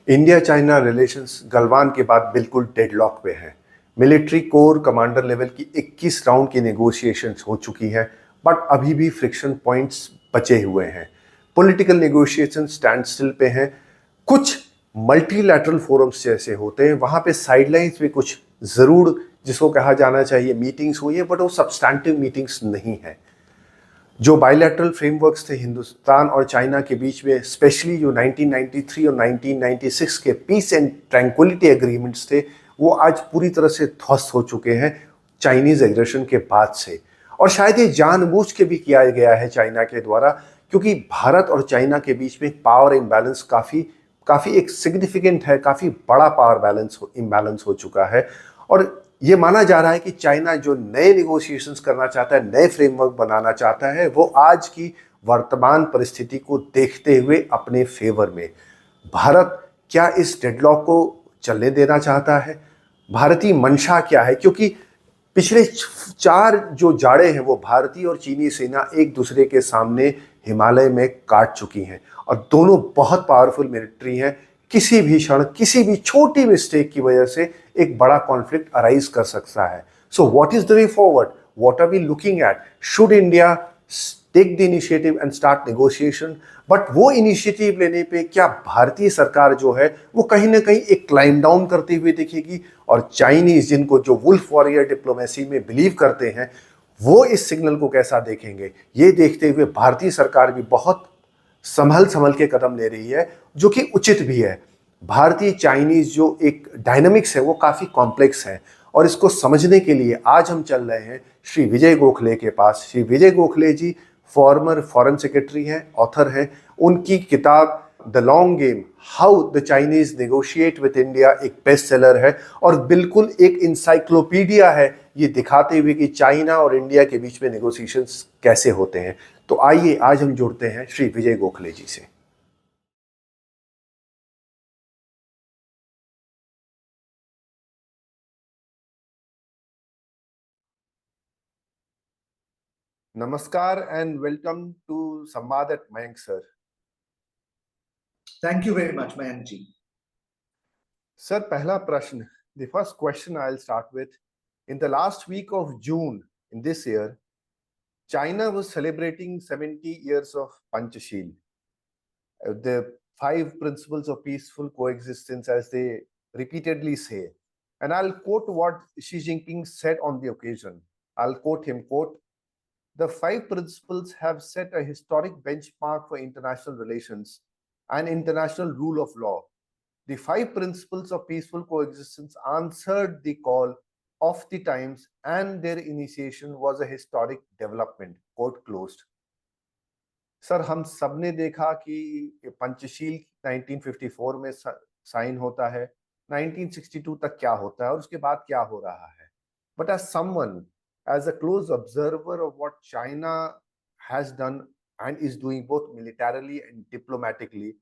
India China relations Galwan के बाद बिल्कुल डेडलॉक पे है। मिलिट्री कोर कमांडर लेवल की 21 राउंड की नेगोशिएशंस हो चुकी हैं, बट अभी भी फ्रिक्शन पॉइंट्स बचे हुए हैं। पॉलिटिकल नेगोशिएशन स्टैंड स्टिल पे हैं। कुछ मल्टीलैटरल फोरम्स जैसे होते हैं, वहां पे साइडलाइंस में कुछ जरूर जिसको कहा जाना चाहिए मीटिंग्स हुई है, बट वो सब्सटैंटिव मीटिंग्स नहीं है। जो बायलैटरल फ्रेमवर्क्स थे हिंदुस्तान और चाइना के बीच में, स्पेशली जो 1993 और 1996 के पीस एंड ट्रैंक्विलिटी एग्रीमेंट्स थे, वो आज पूरी तरह से ध्वस्त हो चुके हैं चाइनीज एग्रेशन के बाद से। और शायद ये जानबूझ के भी किया गया है चाइना के द्वारा, क्योंकि भारत और चाइना के बीच में पावर इम्बैलेंस काफ़ी काफ़ी एक सिग्निफिकेंट है, काफ़ी बड़ा पावर बैलेंस इम्बैलेंस हो चुका है। और ये माना जा रहा है कि चाइना जो नए निगोशिएशंस करना चाहता है, नए फ्रेमवर्क बनाना चाहता है, वो आज की वर्तमान परिस्थिति को देखते हुए अपने फेवर में। भारत क्या इस डेडलॉक को चलने देना चाहता है? भारतीय मंशा क्या है? क्योंकि पिछले 4 जो जाड़े हैं वो भारतीय और चीनी सेना एक दूसरे के सामने हिमालय में काट चुकी हैं, और दोनों बहुत पावरफुल मिलिट्री हैं। किसी भी क्षण, किसी भी छोटी मिस्टेक की वजह से एक बड़ा कॉन्फ्लिक्ट अराइज कर सकता है। So what is the way forward? What are we looking at? Should India take the initiative and start negotiation? But वो इनिशिएटिव लेने पे क्या भारतीय सरकार जो है वो कहीं ना कहीं एक क्लाइम डाउन करती हुई दिखेगी? और चाइनीज, जिनको जो वुल्फ वॉरियर डिप्लोमेसी में बिलीव करते हैं, वो इस सिग्नल को कैसा देखेंगे? ये देखते हुए भारतीय सरकार भी बहुत संभल संभल के कदम ले रही है, जो कि उचित भी है। भारतीय चाइनीज जो एक डायनामिक्स है वो काफी कॉम्प्लेक्स है, और इसको समझने के लिए आज हम चल रहे हैं श्री विजय गोखले के पास। श्री विजय गोखले जी फॉर्मर फॉरेन सेक्रेटरी हैं, ऑथर हैं। उनकी किताब the long game, how the Chinese negotiate with India, एक बेस्ट सेलर है और बिल्कुल एक इंसाइक्लोपीडिया है, ये दिखाते हुए कि चाइना और इंडिया के बीच में नेगोशिएशंस कैसे होते हैं। तो आइए आज हम जुड़ते हैं श्री विजय गोखले जी से। नमस्कार and welcome to Samvad at Mayank sir. Thank you very much, Mayank ji. Sir, पहला प्रश्न, the first question I will start with, in the last week of June in this year, China was celebrating 70 years of Panchsheel, the 5 principles of peaceful coexistence, as they repeatedly say. And I'll quote what Xi Jinping said on the occasion. I'll quote him, quote, "The 5 principles have set a historic benchmark for international relations and international rule of law. The 5 principles of peaceful coexistence answered the call of the times, and their initiation was a historic development." Quote closed. Sir, हम सबने देखा कि पंचशील 1954 में sign होता है, 1962 तक क्या होता है और उसके बाद क्या हो रहा है। But as someone, as a close observer of what China has done and is doing both militarily and diplomatically,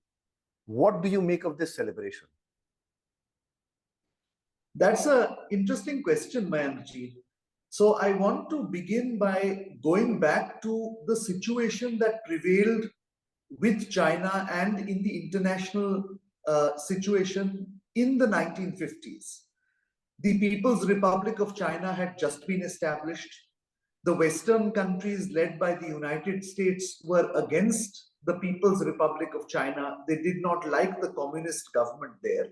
what do you make of this celebration? That's an interesting question, Mayank ji. So I want to begin by going back to the situation that prevailed with China and in the international situation in the 1950s. The People's Republic of China had just been established. The Western countries led by the United States were against the People's Republic of China. They did not like the communist government there.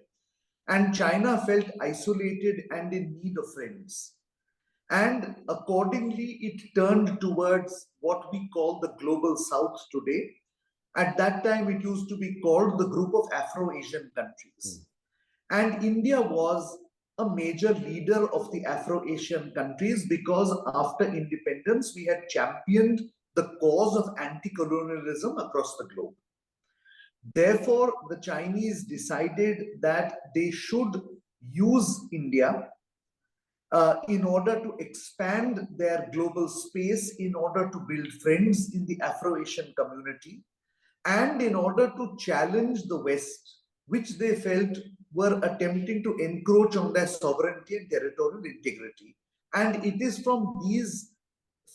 And China felt isolated and in need of friends. And accordingly, it turned towards what we call the global south today. At that time, it used to be called the group of Afro-Asian countries. And India was a major leader of the Afro-Asian countries because after independence, we had championed the cause of anti-colonialism across the globe. Therefore, the Chinese decided that they should use India in order to expand their global space, in order to build friends in the Afro-Asian community, and in order to challenge the West, which they felt were attempting to encroach on their sovereignty and territorial integrity. And it is from these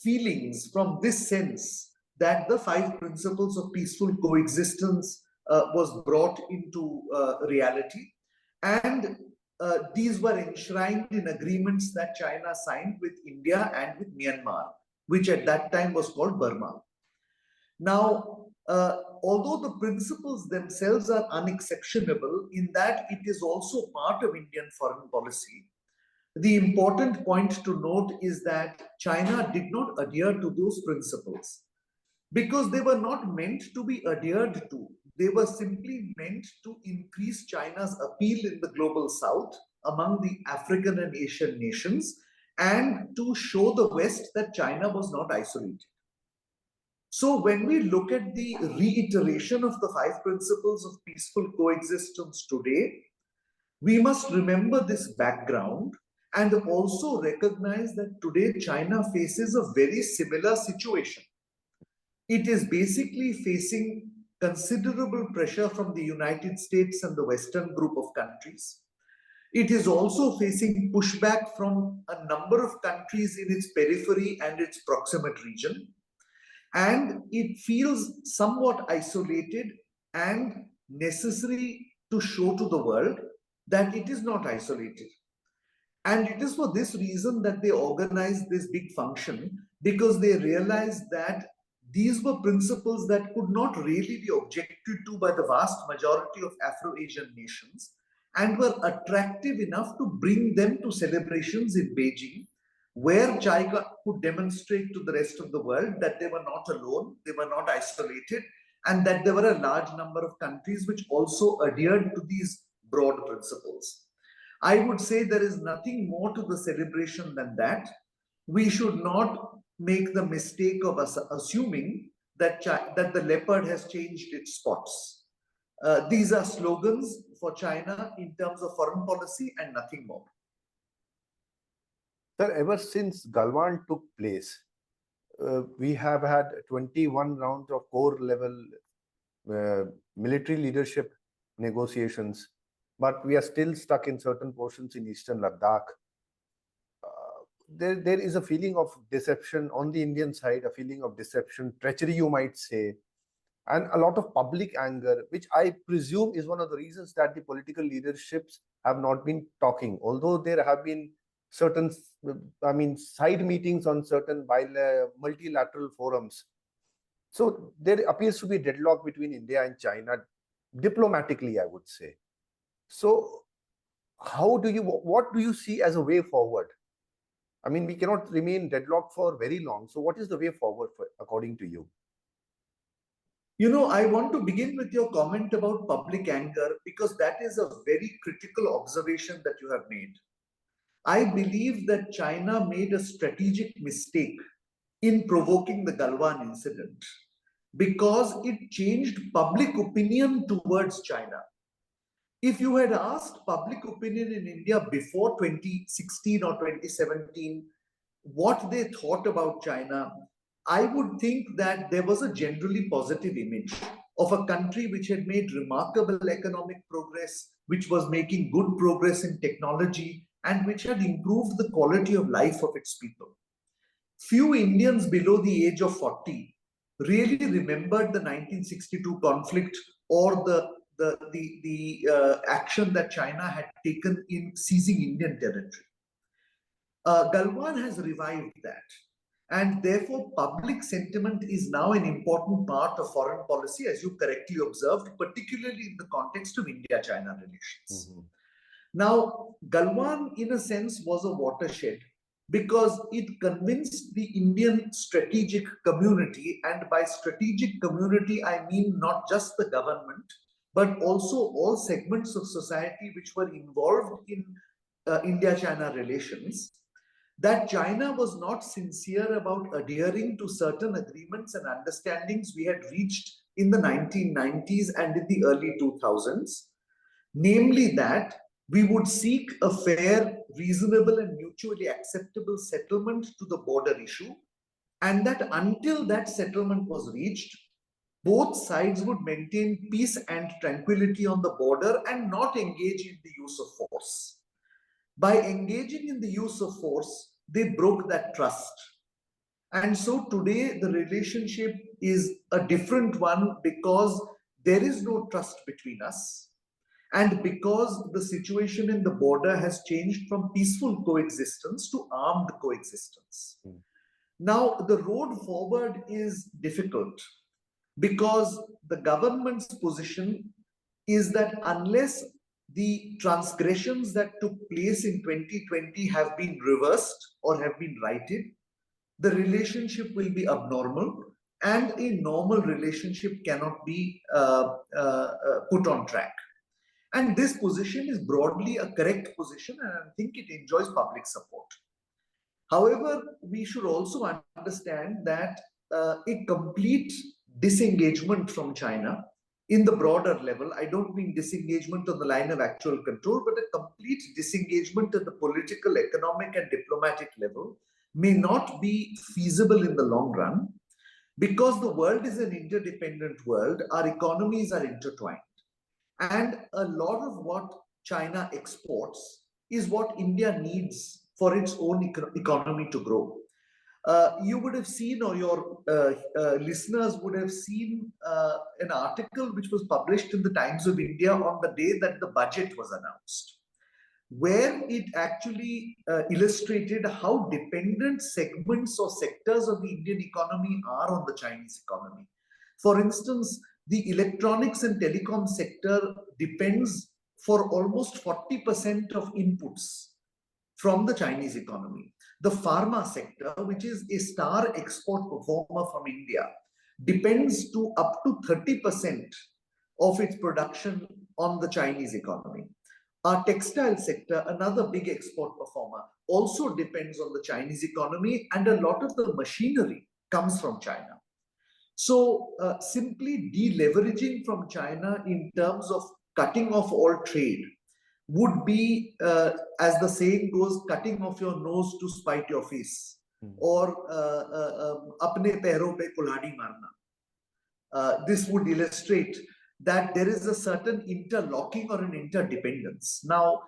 feelings, from this sense, that the 5 principles of peaceful coexistence was brought into reality. And these were enshrined in agreements that China signed with India and with Myanmar, which at that time was called Burma. Now, although the principles themselves are unexceptionable in that it is also part of Indian foreign policy, the important point to note is that China did not adhere to those principles because they were not meant to be adhered to. They were simply meant to increase China's appeal in the global south among the African and Asian nations and to show the West that China was not isolated. So when we look at the reiteration of the 5 principles of peaceful coexistence today, we must remember this background and also recognize that today China faces a very similar situation. It is basically facing considerable pressure from the United States and the Western group of countries. It is also facing pushback from a number of countries in its periphery and its proximate region. And it feels somewhat isolated and necessary to show to the world that it is not isolated. And it is for this reason that they organized this big function, because they realized that these were principles that could not really be objected to by the vast majority of Afro-Asian nations and were attractive enough to bring them to celebrations in Beijing, where China could demonstrate to the rest of the world that they were not alone, they were not isolated, and that there were a large number of countries which also adhered to these broad principles. I would say there is nothing more to the celebration than that. We should not make the mistake of assuming that the leopard has changed its spots. These are slogans for China in terms of foreign policy and nothing more. Sir, ever since Galwan took place, we have had 21 rounds of core level military leadership negotiations, but we are still stuck in certain portions in eastern Ladakh. There is a feeling of deception on the Indian side, a feeling of deception, treachery, you might say, and a lot of public anger, which I presume is one of the reasons that the political leaderships have not been talking, although there have been certain, side meetings on certain multilateral forums. So there appears to be a deadlock between India and China, diplomatically, I would say. So what do you see as a way forward? I mean, we cannot remain deadlocked for very long. So what is the way forward according to you? You know, I want to begin with your comment about public anger, because that is a very critical observation that you have made. I believe that China made a strategic mistake in provoking the Galwan incident because it changed public opinion towards China. If you had asked public opinion in India before 2016 or 2017 what they thought about China, I would think that there was a generally positive image of a country which had made remarkable economic progress, which was making good progress in technology, and which had improved the quality of life of its people. Few Indians below the age of 40 really remembered the 1962 conflict or the action that China had taken in seizing Indian territory. Galwan has revived that. And therefore, public sentiment is now an important part of foreign policy, as you correctly observed, particularly in the context of India-China relations. Mm-hmm. Now, Galwan, in a sense, was a watershed because it convinced the Indian strategic community, and by strategic community, I mean not just the government, but also all segments of society which were involved in India-China relations, that China was not sincere about adhering to certain agreements and understandings we had reached in the 1990s and in the early 2000s, namely that we would seek a fair, reasonable and mutually acceptable settlement to the border issue, and that until that settlement was reached, both sides would maintain peace and tranquility on the border and not engage in the use of force. By engaging in the use of force, they broke that trust. And so today the relationship is a different one because there is no trust between us, and because the situation in the border has changed from peaceful coexistence to armed coexistence. Now, the road forward is difficult because the government's position is that unless the transgressions that took place in 2020 have been reversed or have been righted, the relationship will be abnormal, and a normal relationship cannot be put on track. And this position is broadly a correct position, and I think it enjoys public support. However, we should also understand that a complete disengagement from China in the broader level, I don't mean disengagement on the line of actual control, but a complete disengagement at the political, economic, and diplomatic level may not be feasible in the long run, because the world is an interdependent world. Our economies are intertwined. And a lot of what China exports is what India needs for its own economy to grow. You would have seen, or your listeners would have seen an article which was published in the Times of India on the day that the budget was announced, where it actually illustrated how dependent segments or sectors of the Indian economy are on the Chinese economy. For instance, the electronics and telecom sector depends for almost 40% of inputs from the Chinese economy. The pharma sector, which is a star export performer from India, depends to up to 30% of its production on the Chinese economy. Our textile sector, another big export performer, also depends on the Chinese economy, and a lot of the machinery comes from China. So simply deleveraging from China in terms of cutting off all trade would be, as the saying goes, cutting off your nose to spite your face, or apne pairon pe kulhadi marna. This would illustrate that there is a certain interlocking or an interdependence. Now,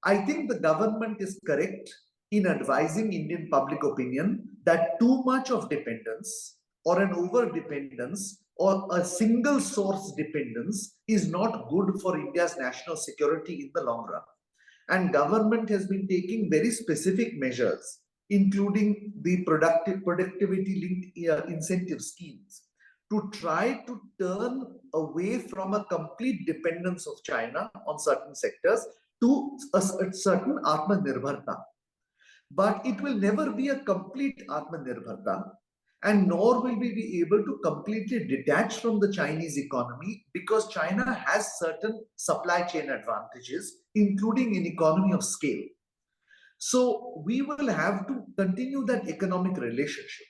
I think the government is correct in advising Indian public opinion that too much of dependence or an over-dependence or a single source dependence is not good for India's national security in the long run. And government has been taking very specific measures, including the productivity-linked incentive schemes, to try to turn away from a complete dependence of China on certain sectors to a certain Atmanirbharta. But it will never be a complete Atmanirbharta, and nor will we be able to completely detach from the Chinese economy, because China has certain supply chain advantages, including an economy of scale. So we will have to continue that economic relationship,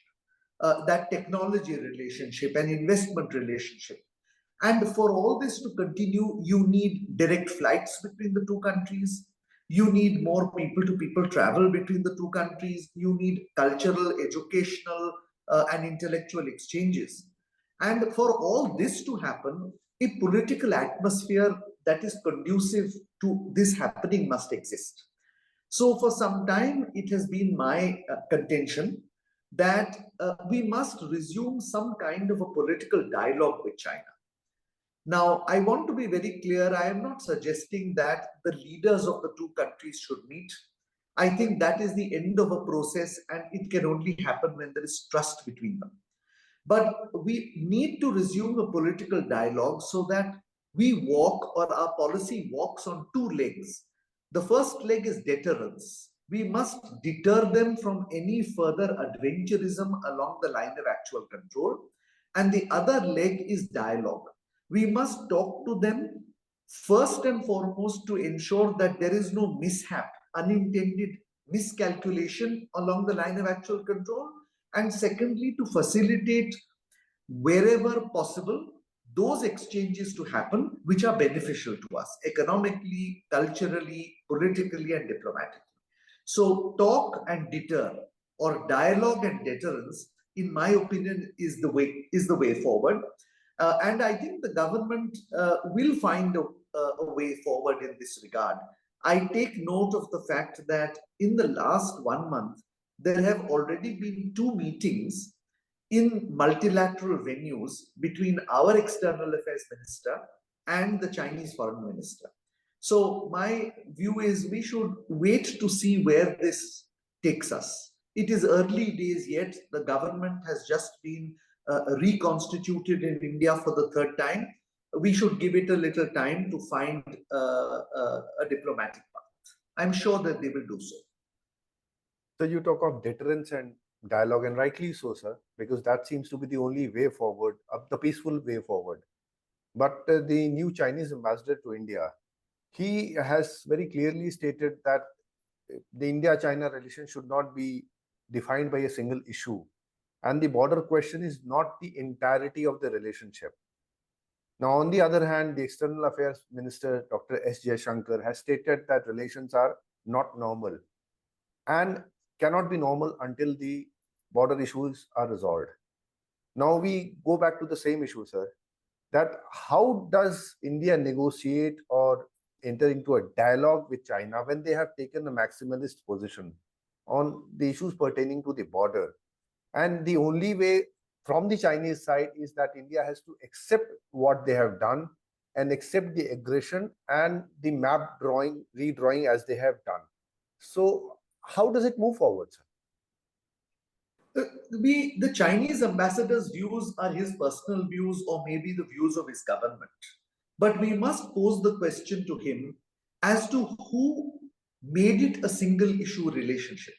that technology relationship and investment relationship. And for all this to continue, you need direct flights between the two countries. You need more people-to-people travel between the two countries. You need cultural, educational, and intellectual exchanges. And for all this to happen, a political atmosphere that is conducive to this happening must exist. So for some time, it has been my contention that we must resume some kind of a political dialogue with China. Now, I want to be very clear. I am not suggesting that the leaders of the two countries should meet. I think that is the end of a process, and it can only happen when there is trust between them. But we need to resume a political dialogue so that we walk, or our policy walks, on two legs. The first leg is deterrence. We must deter them from any further adventurism along the line of actual control. And the other leg is dialogue. We must talk to them first and foremost to ensure that there is no mishap, unintended miscalculation along the line of actual control, and secondly, to facilitate wherever possible those exchanges to happen which are beneficial to us economically, culturally, politically, and diplomatically. So talk and deter, or dialogue and deterrence, in my opinion, is the way forward. And I think the government will find a way forward in this regard. I take note of the fact that in the last 1 month, there have already been 2 meetings in multilateral venues between our external affairs minister and the Chinese foreign minister. So my view is we should wait to see where this takes us. It is early days yet. The government has just been reconstituted in India for the third time. We should give it a little time to find a diplomatic path. I'm sure that they will do so. So you talk of deterrence and dialogue, and rightly so, sir, because that seems to be the only way forward, the peaceful way forward. But the new Chinese ambassador to India, he has very clearly stated that the India-China relation should not be defined by a single issue. And the border question is not the entirety of the relationship. Now, on the other hand, the External Affairs Minister, Dr. S. Jaishankar, has stated that relations are not normal and cannot be normal until the border issues are resolved. Now, we go back to the same issue, sir, that how does India negotiate or enter into a dialogue with China when they have taken a maximalist position on the issues pertaining to the border? And the only way from the Chinese side is that India has to accept what they have done and accept the aggression and the map drawing, redrawing as they have done. So how does it move forward, sir? The Chinese ambassador's views are his personal views or maybe the views of his government. But we must pose the question to him as to who made it a single issue relationship.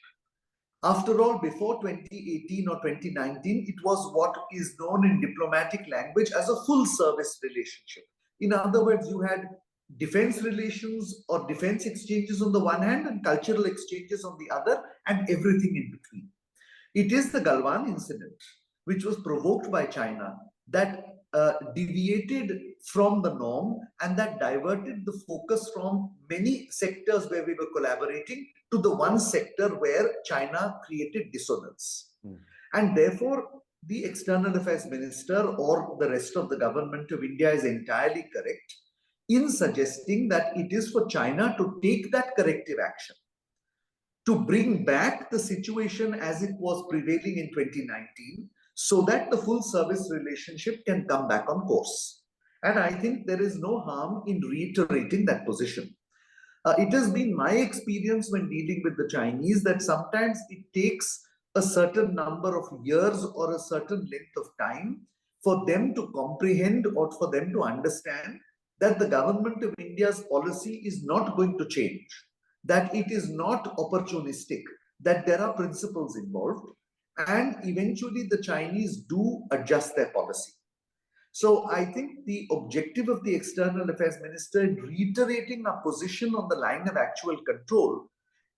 After all, before 2018 or 2019, it was what is known in diplomatic language as a full service relationship. In other words, you had defense relations or defense exchanges on the one hand and cultural exchanges on the other, and everything in between. It is the Galwan incident, which was provoked by China, that deviated from the norm and that diverted the focus from many sectors where we were collaborating to the one sector where China created dissonance. And therefore, the External Affairs Minister or the rest of the government of India is entirely correct in suggesting that it is for China to take that corrective action, to bring back the situation as it was prevailing in 2019 so that the full service relationship can come back on course. And I think there is no harm in reiterating that position. It has been my experience when dealing with the Chinese that sometimes it takes a certain number of years or a certain length of time for them to comprehend or for them to understand that the government of India's policy is not going to change, that it is not opportunistic, that there are principles involved, and eventually the Chinese do adjust their policy. So I think the objective of the External Affairs Minister in reiterating a position on the line of actual control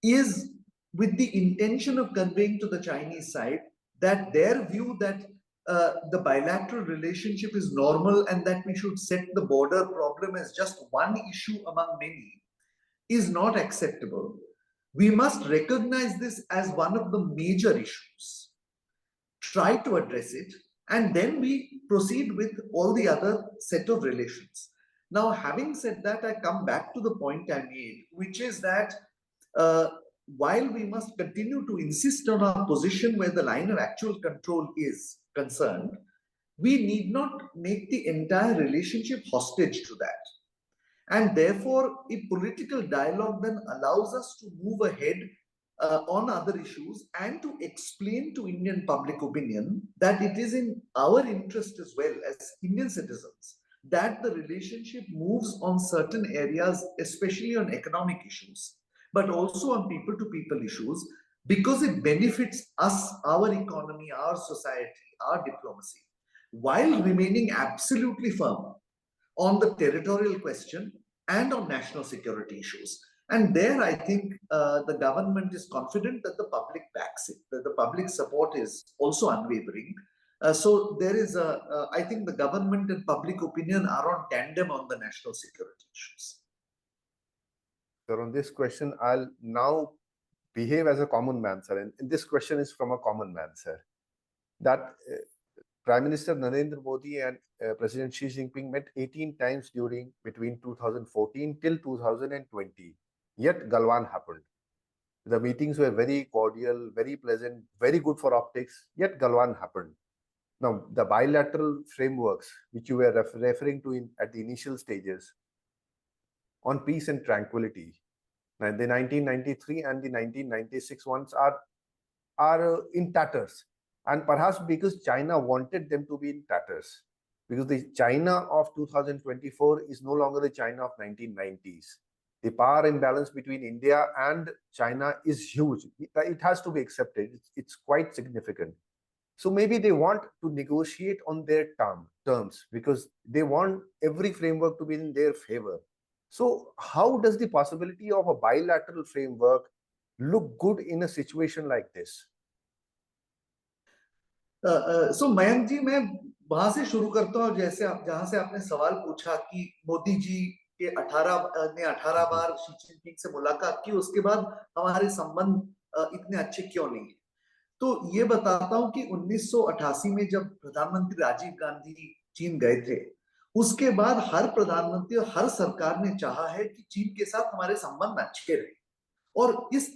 is with the intention of conveying to the Chinese side that their view that the bilateral relationship is normal and that we should set the border problem as just one issue among many is not acceptable. We must recognize this as one of the major issues, try to address it, and then we proceed with all the other set of relations. Now, having said that, I come back to the point I made, which is that while we must continue to insist on our position where the line of actual control is concerned, we need not make the entire relationship hostage to that. And therefore, a political dialogue then allows us to move ahead on other issues and to explain to Indian public opinion that it is in our interest as well as Indian citizens that the relationship moves on certain areas, especially on economic issues, but also on people-to-people issues, because it benefits us, our economy, our society, our diplomacy, while remaining absolutely firm on the territorial question and on national security issues. And there, I think the government is confident that the public backs it, that the public support is also unwavering. So there is I think the government and public opinion are on tandem on the national security issues. Sir, on this question, I'll now behave as a common man, sir. And this question is from a common man, sir. That Prime Minister Narendra Modi and President Xi Jinping met 18 times between 2014 till 2020. Yet Galwan happened. The meetings were very cordial, very pleasant, very good for optics. Yet Galwan happened. Now, the bilateral frameworks which you were referring to at the initial stages on peace and tranquility, now the 1993 and the 1996 ones are in tatters, and perhaps because China wanted them to be in tatters, because the China of 2024 is no longer the China of 1990s. The power imbalance between India and China is huge. It has to be accepted. It's quite significant. So maybe they want to negotiate on their terms because they want every framework to be in their favor. So how does the possibility of a bilateral framework look good in a situation like this? सो मयंक जी, मैं वहां से शुरू करता हूँ जैसे जहां से आपने सवाल पूछा कि मोदी जी के 18 बार शी जिनपिंग से मुलाकात की, उसके बाद हमारे संबंध इतने अच्छे क्यों नहीं है। तो ये बताता हूँ कि 1988 में जब प्रधानमंत्री राजीव गांधी चीन गए थे, उसके बाद हर प्रधानमंत्री और हर सरकार ने चाहा है कि चीन के साथ हमारे संबंध अच्छे रहे, और इस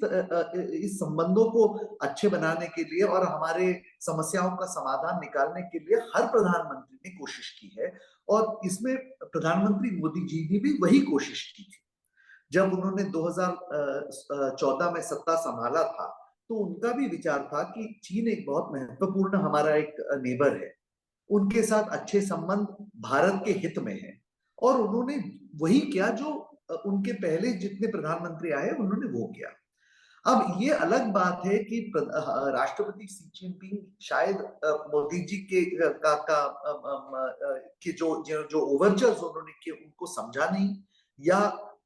संबंधों को अच्छे बनाने के लिए और हमारे समस्याओं का समाधान निकालने के लिए हर प्रधानमंत्री ने कोशिश की है, और इसमें प्रधानमंत्री मोदी जी ने भी वही कोशिश की थी। जब उन्होंने 2014 में सत्ता संभाला था, तो उनका भी विचार था कि चीन एक बहुत महत्वपूर्ण हमारा एक नेबर है, उनके साथ अच्छे संबंध भारत के हित में है, और उन्होंने वही किया जो उनके पहले जितने प्रधानमंत्री आए उन्होंने वो किया। अब ये अलग बात है कि राष्ट्रपति शी जिनपिंग शायद मोदी जी के जो ओवरचर्स उन्होंने किए उनको समझा नहीं, या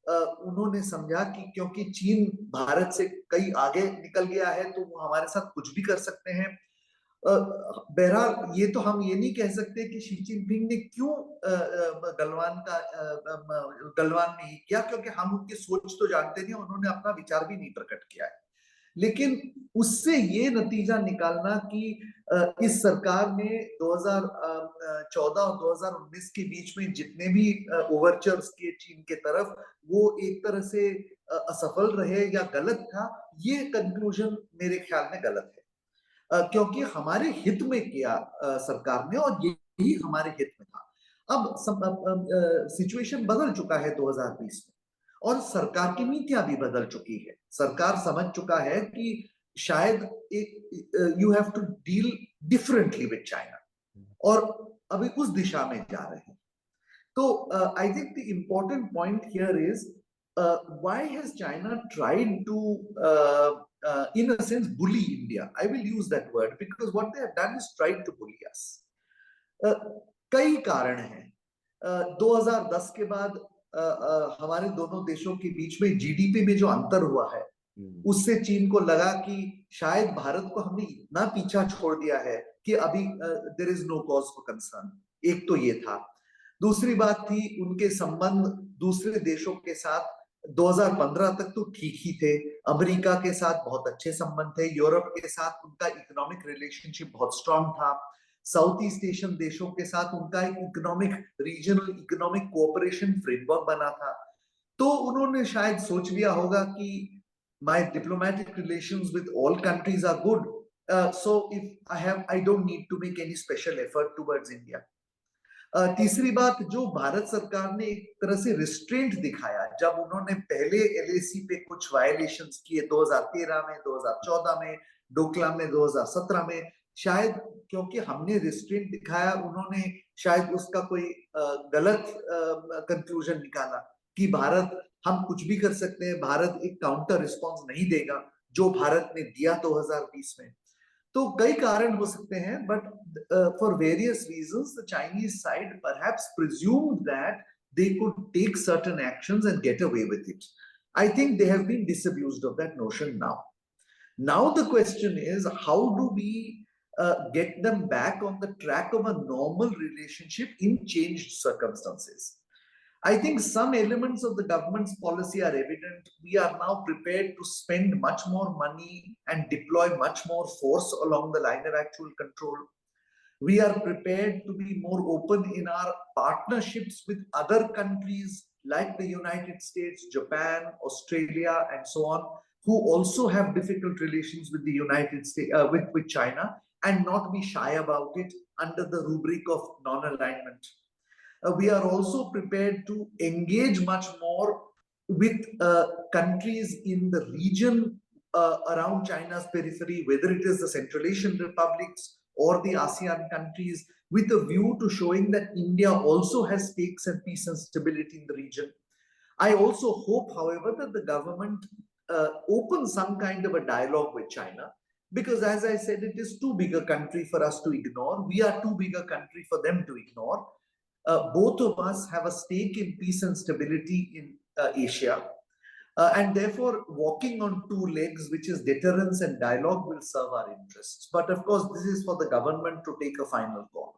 उन्होंने समझा कि क्योंकि चीन भारत से कई आगे निकल गया है तो वो हमारे साथ कुछ भी कर सकते हैं। बहरहाल ये तो हम ये नहीं कह सकते कि शी जिनपिंग ने क्यों गलवान नहीं किया, क्योंकि हम उनकी सोच तो जानते नहीं, उन्होंने अपना विचार भी नहीं प्रकट किया है। लेकिन उससे ये नतीजा निकालना कि इस सरकार ने 2014 और 2019 के बीच में जितने भी ओवरचर्स किए चीन के तरफ, वो एक तरह से असफल रहे या गलत था, ये कंक्लूजन मेरे ख्याल में गलत है। क्योंकि हमारे हित में किया सरकार ने, और यही हमारे हित में था। अब सिचुएशन बदल चुका है 2020 में, और सरकार की नीतियां भी बदल चुकी है। सरकार समझ चुका है कि शायद एक you have to deal differently with China, और अभी उस दिशा में जा रहे हैं। तो I think the important point here is why has China tried to in a sense bully India. I will use that word because what they have done is tried to bully us. कई कारण हैं। 2010 के बाद हमारे दोनों देशों के बीच में जीडीपी में जो अंतर हुआ है, उससे चीन को लगा कि शायद भारत को हमने इतना पीछा छोड़ दिया है कि अभी there is no cause for concern. एक तो ये था। दूसरी बात थी उनके संबंध दूसरे देशों के साथ 2015 तक तो ठीक ही थे। अमेरिका के साथ बहुत अच्छे संबंध थे, यूरोप के साथ उनका इकोनॉमिक रिलेशनशिप बहुत स्ट्रांग था, साउथ ईस्ट एशियन देशों के साथ उनका एक economic regional economic cooperation framework बना था। तो उन्होंने शायद सोच लिया होगा कि my diplomatic relations with all countries are good, so if I don't need to make any special effort towards India. तीसरी बात, जो भारत सरकार ने एक तरह से रिस्ट्रेंट दिखाया जब उन्होंने पहले एलएसी पे कुछ वायलेशंस किए 2013 में, 2014 में, डोकलाम में 2017 में, शायद क्योंकि हमने रिस्ट्रेंट दिखाया, उन्होंने शायद उसका कोई गलत कंक्लूजन निकाला कि भारत हम कुछ भी कर सकते हैं, भारत एक काउंटर रिस्पॉन्स नहीं देगा जो भारत ने दिया 2020 में। तो कई कारण हो सकते हैं, but for various reasons the Chinese side perhaps presumed that they could take certain actions and get away with it. I think they have been disabused of that notion now. Now the question is, how do we get them back on the track of a normal relationship in changed circumstances? I think some elements of the government's policy are evident. We are now prepared to spend much more money and deploy much more force along the line of actual control. We are prepared to be more open in our partnerships with other countries like the United States, Japan, Australia, and so on, who also have difficult relations with the United States, with China. and not be shy about it under the rubric of non-alignment. We are also prepared to engage much more with countries in the region around China's periphery, whether it is the Central Asian republics or the ASEAN countries, with a view to showing that India also has stakes and peace and stability in the region. I also hope, however, that the government opens some kind of a dialogue with China, because as I said, it is too big a country for us to ignore. We are too big a country for them to ignore. Both of us have a stake in peace and stability in Asia. And therefore, walking on two legs, which is deterrence and dialogue, will serve our interests. But of course, this is for the government to take a final call.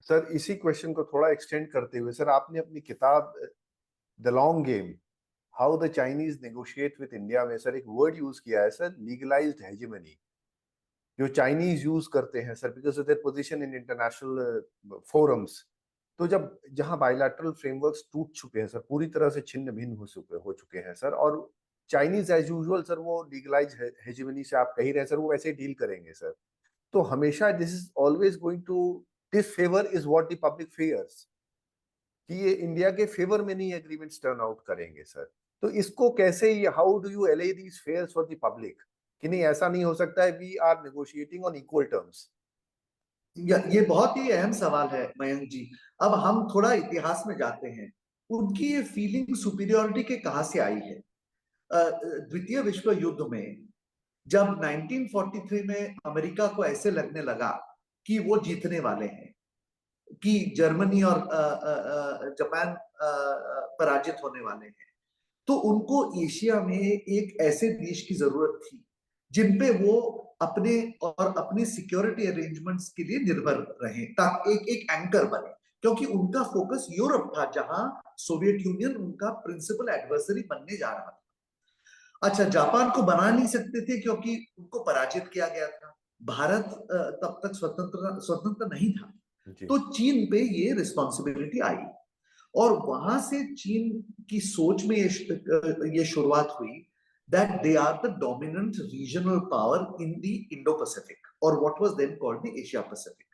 Sir इसी question को थोड़ा extend करते हुए, sir आपने अपनी किताब the long game how the Chinese negotiate with India में sir एक वर्ड यूज किया है सर, लीगलाइज्ड हेजेमनी, जो चाइनीज यूज करते हैं sir because of their position in international forums. तो जब जहां बायलैटरल फ्रेमवर्क्स टूट चुके हैं सर, पूरी तरह से छिन्न भिन्न हो चुके हैं सर, और चाइनीज एज यूजुअल सर वो लीगलाइज हेजेमनी से आप कह ही रहे हैं सर, वो वैसे ही डील करेंगे सर। तो हमेशा this is always going to disfavor is what the public fears, कि ये इंडिया के फेवर में नहीं एग्रीमेंट्स टर्न आउट करेंगे सर। तो इसको कैसे, how do you allay these fears for the public कि नहीं ऐसा नहीं हो सकता है, we are negotiating on equal terms? ये बहुत ही अहम सवाल है मयंक जी। अब हम थोड़ा इतिहास में जाते हैं, उनकी ये फीलिंग सुपीरियोरिटी के कहां से आई है। द्वितीय विश्व युद्ध में जब 1943 में अमेरिका को ऐसे लगने लगा कि वो जीतने वाले हैं, कि जर्मनी और जापान पराजित होने वाले हैं, तो उनको एशिया में एक ऐसे देश की जरूरत थी जिन पे वो अपने और अपनी सिक्योरिटी अरेंजमेंट्स के लिए निर्भर रहे, ताकि एक एंकर बने, क्योंकि उनका फोकस यूरोप था, जहां सोवियत यूनियन उनका प्रिंसिपल एडवर्सरी बनने जा रहा था। अच्छा, जापान को बना नहीं सकते थे क्योंकि उनको पराजित किया गया था, भारत तब तक स्वतंत्र नहीं था। तो चीन पे ये रिस्पॉन्सिबिलिटी आई, और वहां से चीन की सोच में ये शुरुआत हुई that they are the dominant regional power in the Indo-Pacific, or what was then called the Asia-Pacific.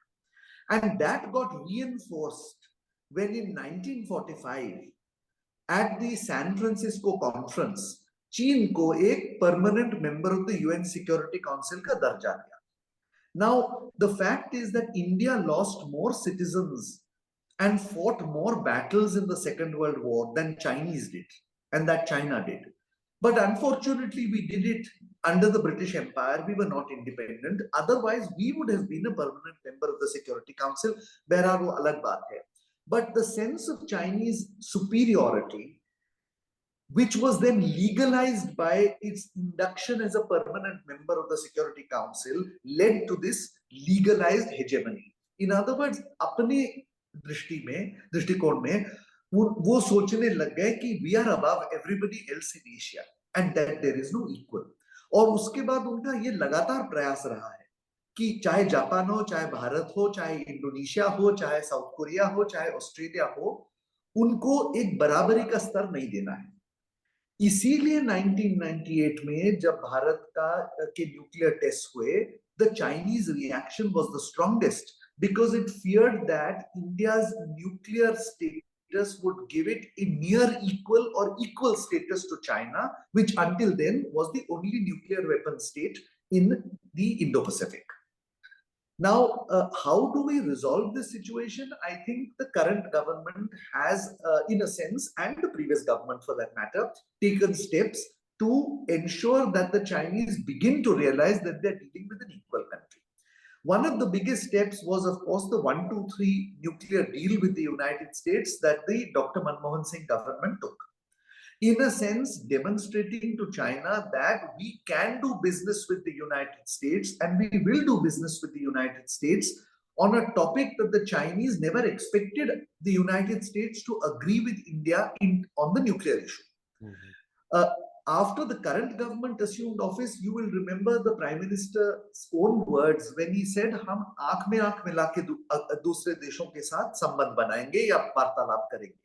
And that got reinforced when in 1945 at the San Francisco Conference, चीन को एक permanent member of the UN Security Council का दर्जा दिया। Now, the fact is that India lost more citizens and fought more battles in the Second World War than Chinese did, and that China did. But unfortunately, we did it under the British Empire. We were not independent. Otherwise, we would have been a permanent member of the Security Council. Behar wo alag baat hai. But the sense of Chinese superiority, which was then legalized by its induction as a permanent member of the Security Council, led to this legalized hegemony. In other words, अपने दृष्टिकोण में वो सोचने लग गए कि we are above everybody else in Asia and that there is no equal. और उसके बाद उनका ये लगातार प्रयास रहा है कि चाहे जापान हो, चाहे भारत हो, चाहे इंडोनेशिया हो, चाहे साउथ कोरिया हो, चाहे ऑस्ट्रेलिया हो, उनको एक बराबरी का स्तर नहीं देना है। इसीलिए 1998 में जब भारत के न्यूक्लियर टेस्ट हुए, the Chinese reaction was the strongest because it feared that India's nuclear status would give it a near equal or equal status to China, which until then was the only nuclear weapon state in the Indo-Pacific. Now, how do we resolve this situation? I think the current government has, in a sense, and the previous government for that matter, taken steps to ensure that the Chinese begin to realize that they're dealing with an equal country. One of the biggest steps was, of course, the 1-2-3 nuclear deal with the United States that the Dr. Manmohan Singh government took. In a sense, demonstrating to China that we can do business with the United States and we will do business with the United States on a topic that the Chinese never expected the United States to agree with India on the nuclear issue. After the current government assumed office, you will remember the Prime Minister's own words when he said, "हम आंख में आंख मिला के दूसरे देशों के साथ संबंध बनाएंगे या वार्तालाप करेंगे."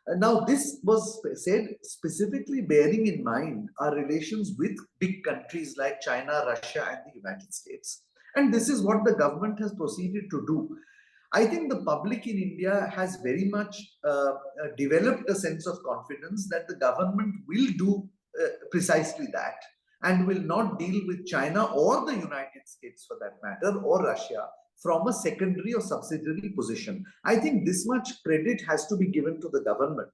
Now, this was said specifically bearing in mind our relations with big countries like China, Russia, and the United States. And this is what the government has proceeded to do. I think the public in India has very much developed a sense of confidence that the government will do precisely that and will not deal with China or the United States for that matter, or Russia, from a secondary or subsidiary position. I think this much credit has to be given to the government,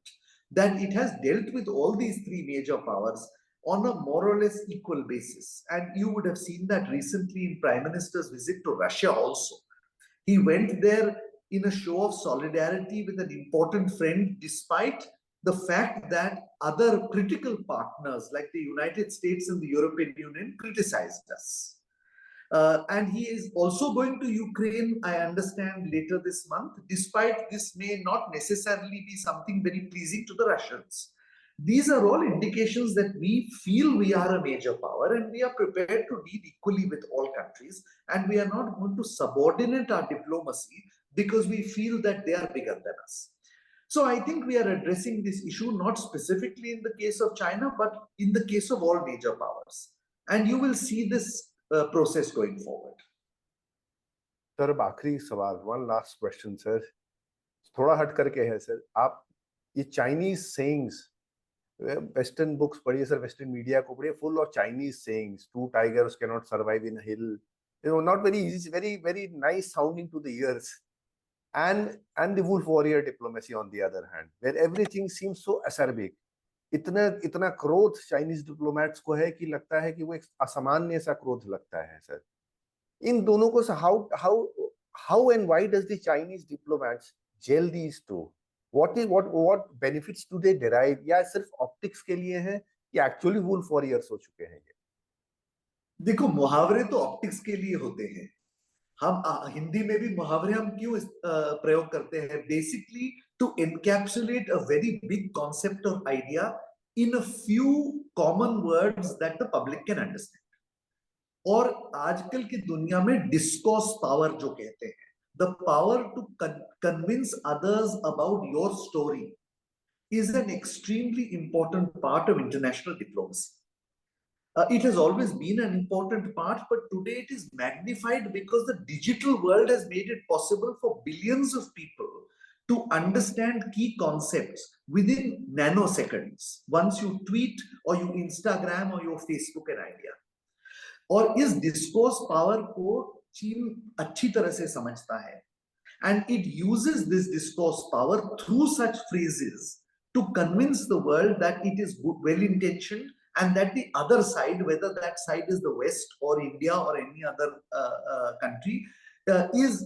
that it has dealt with all these three major powers on a more or less equal basis. And you would have seen that recently in Prime Minister's visit to Russia also. He went there in a show of solidarity with an important friend, despite the fact that other critical partners like the United States and the European Union criticized us. And he is also going to Ukraine, I understand, later this month, despite this may not necessarily be something very pleasing to the Russians. These are all indications that we feel we are a major power and we are prepared to deal equally with all countries, and we are not going to subordinate our diplomacy because we feel that they are bigger than us. So I think we are addressing this issue not specifically in the case of China, but in the case of all major powers. And you will see this process going forward. Sir, अब आखिरी सवाल, one last question, sir, थोड़ा हट करके है sir. आप ये Chinese sayings, western books पढ़िए सर, वेस्टर्न मीडिया को पढ़िए, full of Chinese sayings. Two tigers cannot survive in a hill. You know, not very easy, very nice sounding to the ears. And the wolf warrior diplomacy on the other hand, where everything seems so acerbic. इतना क्रोध Chinese diplomats को है कि लगता है कि वो एक असामान्य सा क्रोध लगता है सर. इन दोनों को how and why does the Chinese diplomats gel these two? What benefits do they derive? या सिर्फ ऑप्टिक्स के लिए है या एक्चुअली वुल्फ वॉरियर्स हो चुके हैं ये? देखो, मुहावरे तो ऑप्टिक्स के लिए होते हैं. हम हिंदी में भी मुहावरे हम क्यों प्रयोग करते हैं? Basically to encapsulate a very big concept और idea in a few common words that the public can understand. और आजकल की दुनिया में डिस्कोर्स पावर जो कहते हैं, the power to convince others about your story, is an extremely important part of international diplomacy. It has always been an important part, but today it is magnified because the digital world has made it possible for billions of people to understand key concepts within nanoseconds. Once you tweet or you Instagram or you Facebook an idea. और इस discourse power को चीन अच्छी तरह से समझता है, and it uses this discourse power through such phrases to convince the world that it is well-intentioned, and that the other side, whether that side is the West or India or any other country, is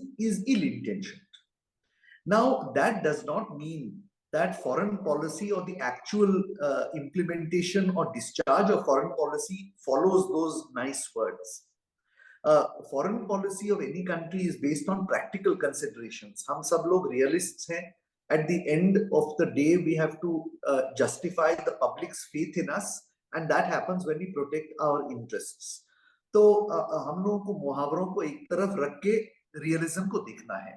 ill-intentioned. Now, that does not mean that foreign policy or the actual implementation or discharge of foreign policy follows those nice words. Foreign policy of any country is based on practical considerations. हम सब लोग realists हैं. At the end of the day, we have to justify the public's faith in us. And that happens when we protect our interests. तो हम लोगों को मुहावरों को एक तरफ रख के रियलिज्म को देखना है.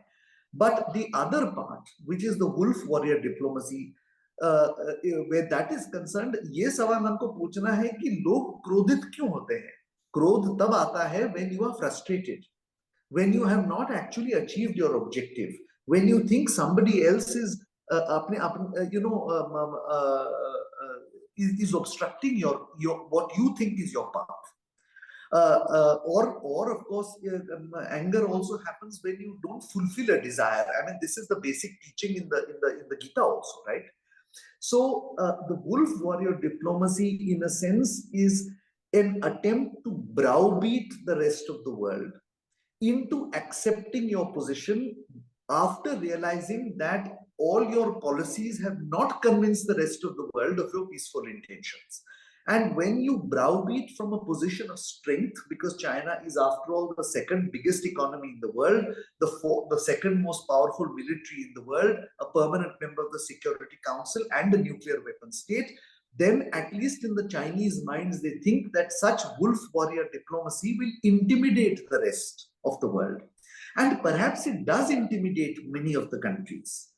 But the other part, which is the wolf warrior diplomacy, where that is concerned, ये सवाल हमको पूछना है कि लोग क्रोधित क्यों होते हैं? क्रोध तब आता है when you are frustrated, when you have not actually achieved your objective, when you think somebody else is is obstructing your what you think is your path. Or of course, anger also happens when you don't fulfill a desire. I mean, this is the basic teaching in the Gita also, right? So the wolf warrior diplomacy, in a sense, is an attempt to browbeat the rest of the world into accepting your position after realizing that all your policies have not convinced the rest of the world of your peaceful intentions. And when you browbeat from a position of strength, because China is after all the second biggest economy in the world, the second most powerful military in the world, a permanent member of the Security Council and a nuclear weapon state, then at least in the Chinese minds, they think that such wolf warrior diplomacy will intimidate the rest of the world. And perhaps it does intimidate many of the countries.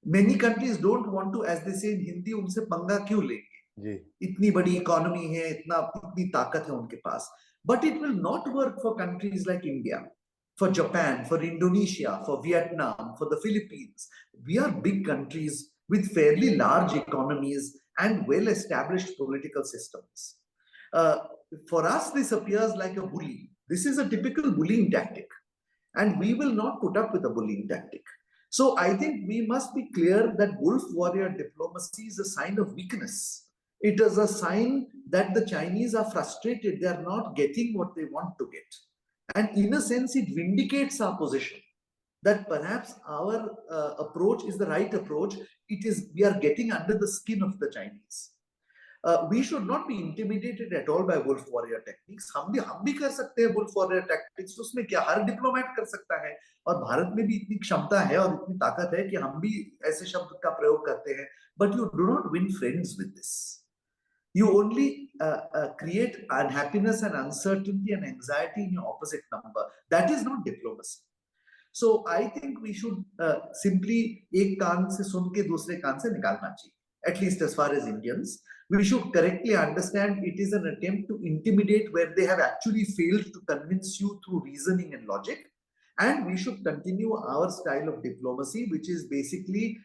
Many countries don't want to, as they say in Hindi, उनसे पंगा क्यों लेंगे? जी इतनी बड़ी economy है, इतनी ताकत है उनके पास. But it will not work for countries like India, for Japan, for Indonesia, for Vietnam, for the Philippines. We are big countries with fairly large economies and well-established political systems. Uh, for us, this appears like a bully. This is a typical bullying tactic, and we will not put up with a bullying tactic. So I think we must be clear that wolf warrior diplomacy is a sign of weakness. It is a sign that the Chinese are frustrated. They are not getting what they want to get. And in a sense, it vindicates our position that perhaps our approach is the right approach. It is, we are getting under the skin of the Chinese. We should not be intimidated at all by wolf warrior techniques. हम भी कर सकते हैं wolf warrior tactics. उसमें क्या, हर diplomat कर सकता है, और भारत में भी इतनी क्षमता है और इतनी ताकत है कि हम भी ऐसे शब्द का प्रयोग करते हैं. But you do not win friends with this. You only create unhappiness and uncertainty and anxiety in your opposite number. That is not diplomacy. So I think we should simply एक कान से सुन के दूसरे कान से निकालना चाहिए. At least as far as Indians, we should correctly understand it is an attempt to intimidate where they have actually failed to convince you through reasoning and logic. And we should continue our style of diplomacy, which is basically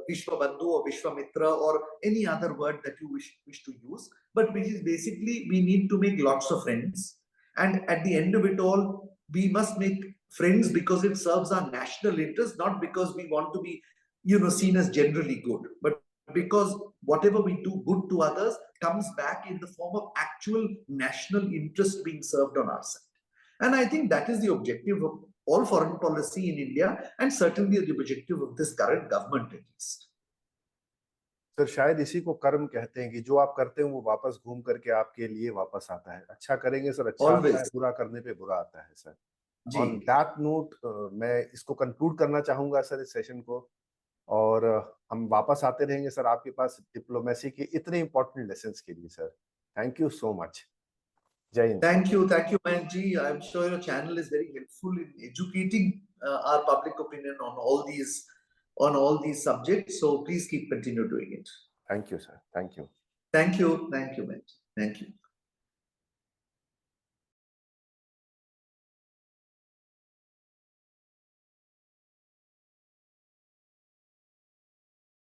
Vishwabandhu or Vishwamitra or any other word that you wish to use, but which is basically we need to make lots of friends. And at the end of it all, we must make friends because it serves our national interest, not because we want to be, seen as generally good, but because whatever we do good to others comes back in the form of actual national interest being served on our side. And I think that is the objective of all foreign policy in India, and certainly the objective of this current government at least. Sir, शायद इसी को कर्म कहते हैं कि जो आप करते हैं वो वापस घूम करके आपके लिए वापस आता है. अच्छा करेंगे सर, अच्छा आता है, बुरा करने पे बुरा आता है सर. ऑन दैट नोट मैं इसको कंक्लूड करना चाहूंगा सर इस सेशन को, और हम वापस आते रहेंगे सर आपके पास डिप्लोमेसी के इतने इंपॉर्टेंट लेसन्स के लिए sir. Thank you so much. जय Hind. Thank you, Mayank ji. I'm sure your channel is very helpful in educating our public opinion on all these subjects. So please continue doing it. Thank you, sir. Thank you. Thank you, Mayank ji. Thank you.